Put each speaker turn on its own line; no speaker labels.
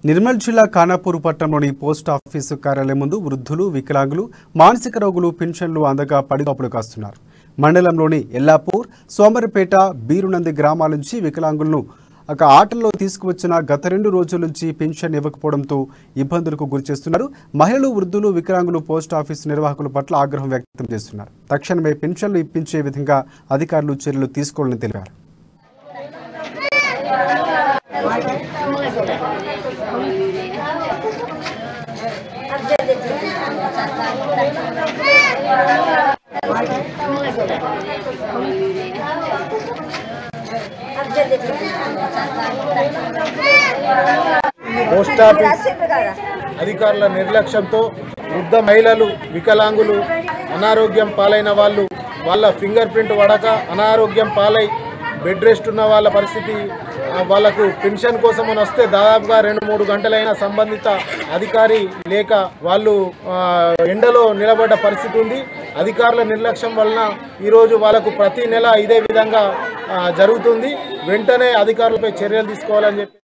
నిర్మల్ జిల్లా ఖానాపూర్ పట్టణంలోని post office కార్యాలయం ముందు వృద్ధులు, వికలాంగులు, మానసిక రోగులు పెన్షన్లు అందగా పడిగాపులు కాస్తున్నారు. మండలంలోని ఎల్లాపూర్, సోమరిపేట, బీరునంది గ్రామాల నుంచి వికలాంగులను ఆటల్లో తీసుకువచ్చిన గత 2 రోజుల నుంచి పెన్షన్ ఇవ్వకపోవడంతో ఇబ్బందులకు గురిచేస్తున్నారు. మహిళలు, వృద్ధులు, వికలాంగులు పోస్ట్ ఆఫీసు నిర్వాహకుల పట్ల ఆగ్రహం వ్యక్తం చేస్తున్నారు. తక్షణమే పెన్షన్లు ఇప్పించే విధంగా అధికారులు చర్యలు తీసుకోవాలని తెలిపారు.
పోస్ట్ ఆఫీస్ అధికారుల నిర్లక్ష్యంతో వృద్ధ మహిళలు, వికలాంగులు, అనారోగ్యం పాలైన వాళ్ళ ఫింగర్ ప్రింట్ పడక అనారోగ్యం పాలై బెడ్ రెస్ట్ ఉన్న వాళ్ళ పరిస్థితి, వాళ్ళకు పెన్షన్ కోసం వస్తే దాదాపుగా 2-3 గంటలైన సంబంధిత అధికారి లేక వాళ్ళు ఎండలో నిలబడ్డ పరిస్థితి ఉంది. అధికారుల నిర్లక్ష్యం వలన ఈరోజు వాళ్ళకు ప్రతి నెల ఇదే విధంగా జరుగుతుంది. వెంటనే అధికారులపై చర్యలు తీసుకోవాలని చెప్పి